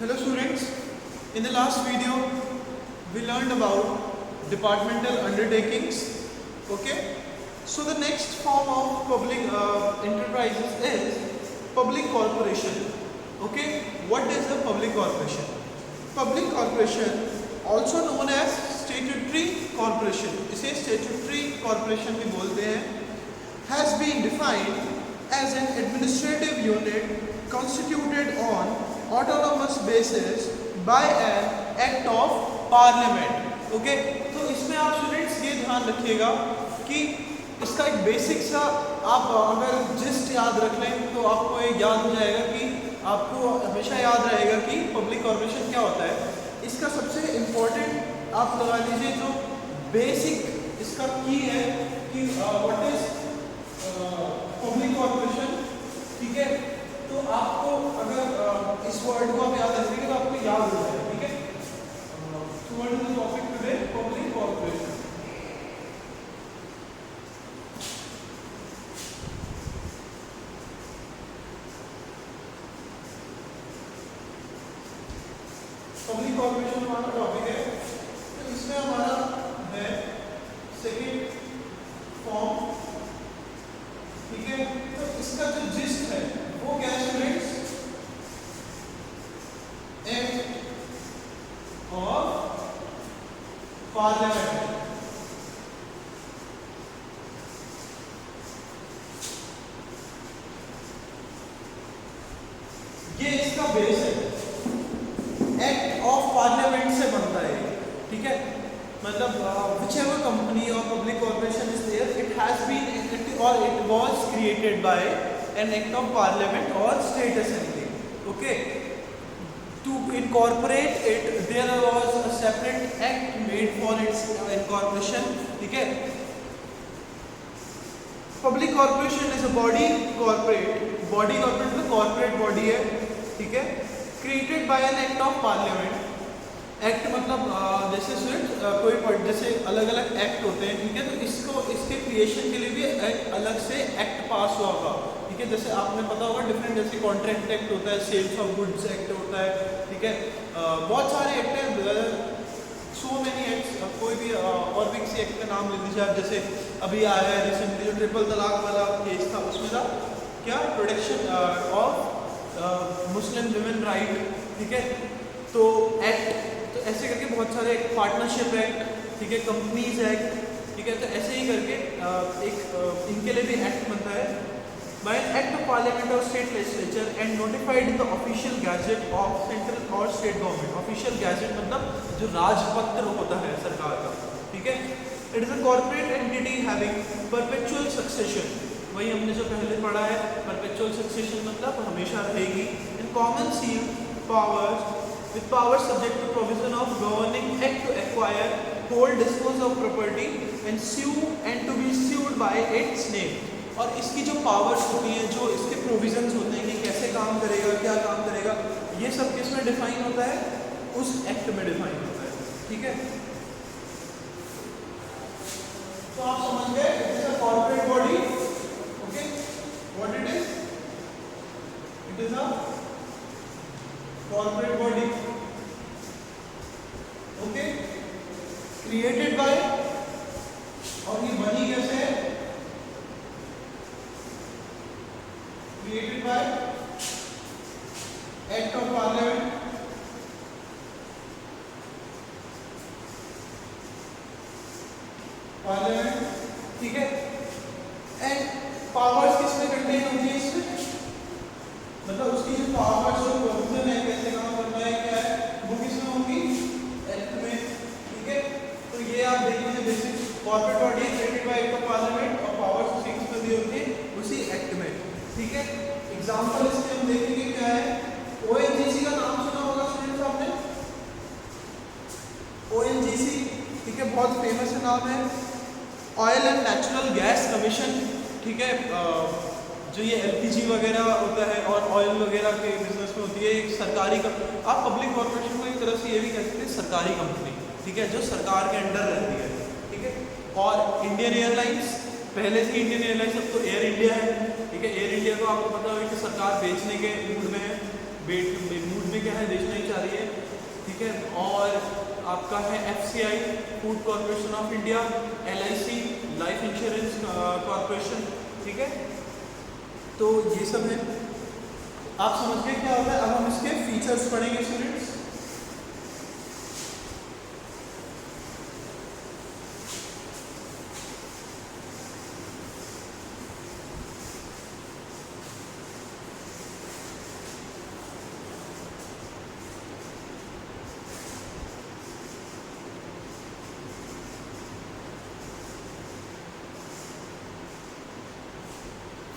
Hello students, in the last video we learned about departmental undertakings. Okay, so the next form of public enterprises is public corporation. Okay, what is a public corporation? Public corporation, also known as statutory corporation, इसे statutory corporation भी बोलते हैं, has been defined as an administrative unit constituted on autonomous basis by an act of parliament. Okay, तो इसमें आप students ये ध्यान रखिएगा कि इसका एक बेसिक सा आप अगर जिस्ट याद रख लें तो आपको ये याद हो जाएगा कि आपको हमेशा याद रहेगा कि पब्लिक कॉर्पोरेशन क्या होता है. इसका सबसे इम्पोर्टेंट आप लगा लीजिए जो बेसिक इसका की है कि व्हाट इज पब्लिक कॉर्पोरेशन. ठीक है, तो आपको अगर इस वर्ड को आप याद रखेंगे तो आपको याद हो जाएगा. ठीक है, so what is the topic today? Public corporation. Public corporation हमारा टॉपिक है, तो इसमें हमारा है सेकेंड फॉर्म. ठीक है, तो इसका जो जिस्ट है वो क्या है स्टूडेंट्स? Act of parliament. ये इसका बेस है, एक्ट ऑफ पार्लियामेंट से बनता है. ठीक है, मतलब whichever company or public corporation is there, it has been or it was created by an act of parliament or state assembly. Okay, to incorporate it there was a separate act made for its incorporation. ठीक है, public corporation is a body corporate में corporate body है. ठीक है, created by an act of parliament. Act मतलब जैसे कोई जैसे अलग अलग एक्ट होते हैं. ठीक है, तो इसको इसके क्रिएशन के लिए भी एक अलग से एक्ट पास हुआ होगा. ठीक है, जैसे आपने पता होगा डिफरेंट जैसे कॉन्ट्रैक्ट एक्ट होता है, सेल्स ऑफ गुड्स एक्ट होता है. ठीक है, बहुत सारे एक्ट हैं, सो मेनी एक्ट्स. कोई भी और भी किसी एक्ट का नाम ले लीजिए आप. जैसे अभी आया है रिसेंटली जो ट्रिपल तलाक वाला केस था, उसमें था क्या protection of Muslim women right. ठीक है, तो एक्ट तो ऐसे करके बहुत सारे पार्टनरशिप एक्ट. ठीक है, कंपनीज एक्ट. ठीक है, तो ऐसे ही करके एक इनके लिए भी एक्ट बनता है बाय एक्ट ऑफ पार्लियामेंट और state legislature and notified in the official gazette of central और स्टेट गवर्नमेंट. ऑफिशियल गैजेट मतलब जो राजपत्र होता है सरकार का. ठीक है, it is a corporate entity having perpetual succession. वही हमने जो पहले पढ़ा है, परपेचुअल सक्सेशन मतलब हमेशा रहेगी. In common seal powers with powers subject to provision of governing act to acquire, hold, dispose of property and sue and to be sued by its name. और इसकी जो पावर्स होती हैं, जो इसके प्रोविजंस होते हैं कि कैसे काम करेगा, क्या काम करेगा, ये सब किसमें डिफाइन होता है? उस एक्ट में डिफाइन होता है. ठीक है, तो आप समझ गए it is a corporate body. Okay, what it is? It is a corporate body. Okay, created by, और ये बनी कैसे है? Created by Act of Parliament. ठीक है, एंड पावर्स किसमें कंटेन होती है इसमें? मतलब उसकी जो पावर्स और प्रोविजन है, कैसे काम करना है, क्या है, वो किसमें होगी? एक्ट में. ठीक है, तो ये आप देख लीजिए basic corporate body created by act of parliament और पावर्स उसी किसमें दी होती है? उसी एक्ट में. ठीक है, एग्जांपल इसके हम देखेंगे क्या है. ओएनजीसी का नाम सुना होगा स्टूडेंट्स आपने? ओएनजीसी. ठीक है, बहुत फेमस नाम है. Oil and natural gas commission. ठीक है, जो ये एलपीजी वगैरह होता है और ऑयल वगैरह के बिजनेस में होती है, एक सरकारी आप पब्लिक कॉर्पोरेशन को एक तरह से ये भी कह सकते हैं सरकारी कंपनी. ठीक है, जो सरकार के अंडर रहती है. ठीक है, और इंडियन एयरलाइंस पहले से इंडियन एयरलाइंस, अब तो एयर इंडिया है. ठीक है, एयर इंडिया को आपको पता होगा कि सरकार बेचने के मूड में है. मूड में क्या है, देश नहीं चाह रही है, ठीक है। और आपका है FCI food corporation of India, LIC life insurance corporation, ठीक है। तो ये सब है, आप समझ गए क्या होता है। अब हम इसके फीचर्स पढ़ेंगे स्टूडेंट्स।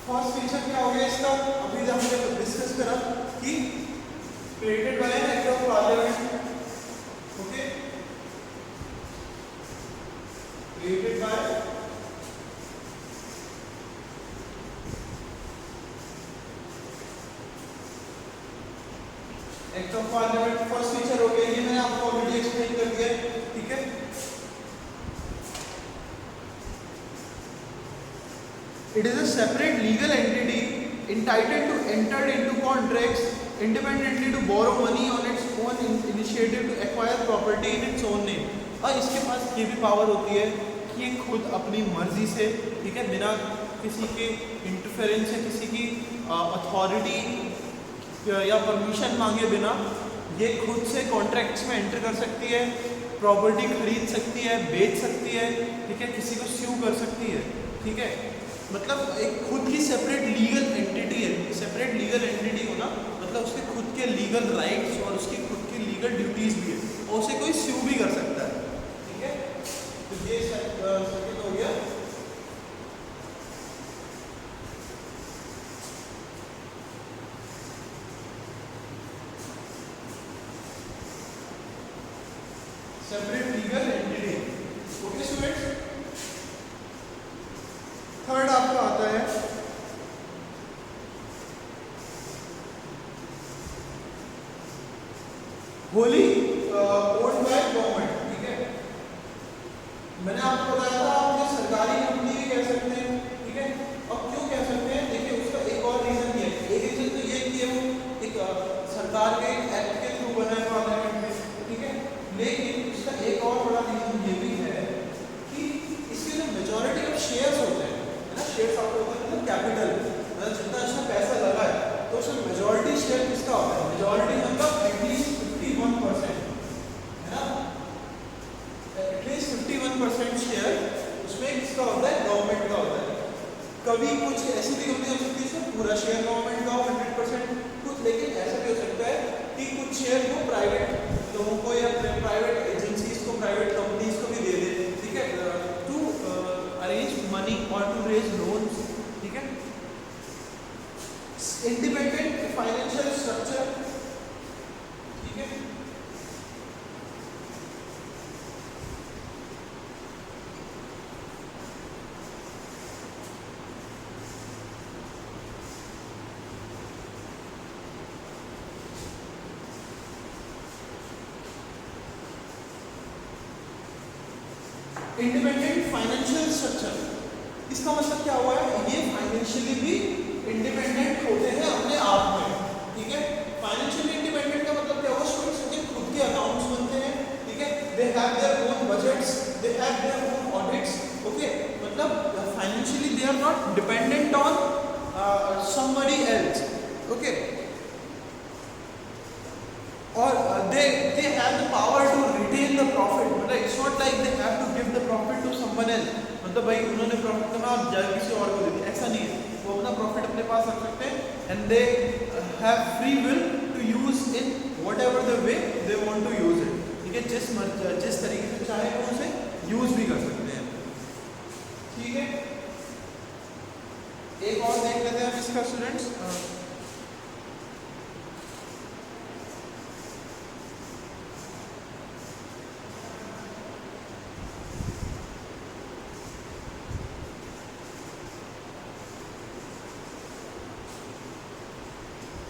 फर्स्ट फीचर क्या हो गया इसका, अभी हमने डिस्कस करा कि created by an act of parliament, okay, created by act of parliament. First feature हो गया, ये मैंने आपको ऑलरेडी एक्सप्लेन कर दिया है, ठीक है। It is a separate legal entity entitled to enter into contracts independently to borrow money on its own initiative to acquire property in its own name। और इसके पास ये भी पावर होती है कि ये खुद अपनी मर्जी से, ठीक है, बिना किसी के इंटरफेरेंस या किसी की अथॉरिटी या परमिशन मांगे बिना ये खुद से कॉन्ट्रैक्ट्स में एंटर कर सकती है, प्रॉपर्टी खरीद सकती है, बेच सकती है, ठीक है, किसी को स्यू कर सकती है, ठीक है। मतलब एक खुद की सेपरेट लीगल एंटिटी है। सेपरेट लीगल एंटिटी होना मतलब उसके खुद के लीगल राइट्स और उसकी खुद की लीगल ड्यूटीज भी है, और उसे कोई स्यू भी कर सकता है, ठीक है। तो ये सेकंड हो गया। Separate legal entity, okay students. Third आपका आता है होली ओन्ड बाय गवर्नमेंट, ठीक है। मैंने आपको बताया था आप ये सरकारी कंपनी भी कह सकते हैं, ठीक है। अब क्यों कह सकते हैं, देखिए उसका एक और रीजन भी है। एक रीजन तो ये कि वो एक सरकार के एक्ट के थ्रू बना है पार्लियामेंट में, ठीक है। लेकिन उसका एक और बड़ा रीजन ये भी है कि इसके जो मेजॉरिटी ऑफ शेयर्स होते हैं ना, शेयर्स आपको होता है मतलब कैपिटल, मतलब जितना इसमें पैसा लगा है तो उसमें मेजॉरिटी शेयर किसका होता है, मेजॉरिटी मतलब एटलीस्ट 51%, है ना, एटलीस्ट 51% शेयर उसमें किसका होता है, गवर्नमेंट का होता है। कभी कुछ ऐसी भी कंपनी हो सकती है इसमें पूरा शेयर गवर्नमेंट का हो 100% कुछ, लेकिन ऐसा भी हो सकता है कि कुछ शेयर को प्राइवेट लोगों को या प्राइवेट एजेंसीज को, प्राइवेट कंपनीज को भी दे दे, ठीक है, टू अरेंज मनी और टू रेज लोन्स, ठीक है। इंडिपेंडेंट फाइनेंशियल स्ट्रक्चर, ठीक है। इंडिपेंडेंट फाइनेंशियल स्ट्रक्चर, इसका मतलब क्या हुआ है, ये फाइनेंशियली भी इंडिपेंडेंट होते हैं अपने आप में, ठीक है। फाइनेंशियली इंडिपेंडेंट का मतलब क्या हुआ, स्टूडेंट्स उनके खुद के अकाउंट्स बनते हैं, ठीक है, they have their own budgets, they have their own audits, okay. मतलब financially they are not dependent on somebody else, okay। और they have the power to retain the profit, मतलब it's not like they have to give the profit to someone else, मतलब भाई उन्होंने profit कमा आप जाए किसी और को दे दिया, ऐसा नहीं है। वो अपना प्रॉफिट अपने पास रख सकते हैं and they have free will to use in whatever the way they want to use it, ठीक है, जिस तरीके से चाहे वो उसे यूज भी कर सकते हैं, ठीक है। एक और देख लेते हैं हम इसका स्टूडेंट्स,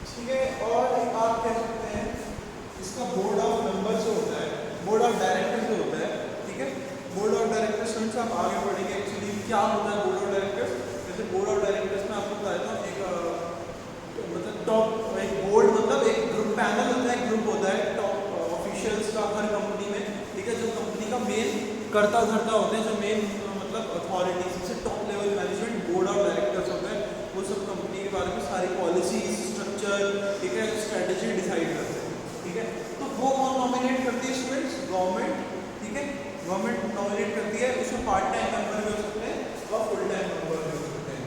ठीक है। और आप कह सकते हैं इसका बोर्ड ऑफ मेंबर्स जो होता है, बोर्ड ऑफ डायरेक्टर्स जो होता है, ठीक है। बोर्ड ऑफ डायरेक्टर्स स्टूडेंट्स आप आगे पढ़ेंगे एक्चुअली क्या होता है बोर्ड ऑफ डायरेक्टर्स। जैसे बोर्ड ऑफ डायरेक्टर्स में आपको बताया था एक मतलब टॉप, एक बोर्ड मतलब एक करता धरता होते हैं, जो मेन मतलब अथॉरिटी सबसे top level management board of directors होते हैं, वो सब कंपनी के बारे में सारी पॉलिसी स्ट्रक्चर, ठीक है, स्ट्रेटेजी डिसाइड करते हैं, ठीक है। तो वो कौन नॉमिनेट करती है स्टूडेंट्स? गवर्नमेंट, ठीक है, गवर्नमेंट नॉमिनेट करती है। उसमें पार्ट टाइम मेंबर भी हो सकते हैं और फुल टाइम मेंबर भी हो सकते हैं।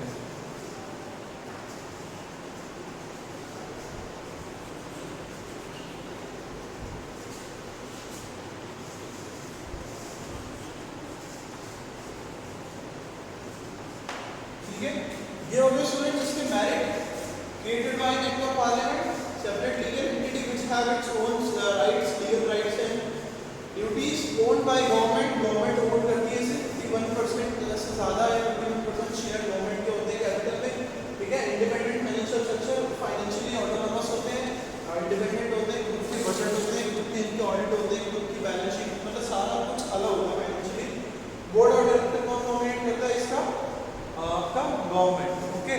ठीक है, ये हो गए स्टूडेंट इसके merit. Created by an act of parliament, separate legal entity which have its own rights, legal rights and duties, owned by government, government own करती है इसे, 51% से ज़्यादा है, 51% शेयर गवर्नमेंट के होते हैं कैपिटल में, ठीक है। Independent financial structure, financially autonomous होते हैं, इंडिपेंडेंट होते हैं, खुद के बजट होते हैं, खुद के इनके ऑडिट होते हैं, खुद की बैलेंस शीट, मतलब सारा कुछ अलग होता है फाइनेंशियली। बोर्ड ऑफ डायरेक्टर कौन नॉमिनेट करता है इसका? आपका गवर्नमेंट, ओके।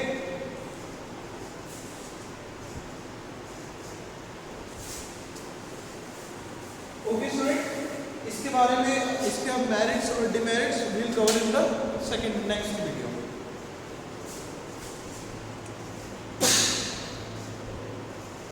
ओके स्टूडेंट, इसके बारे में इसके मेरिट्स और demerits will cover in the second next video.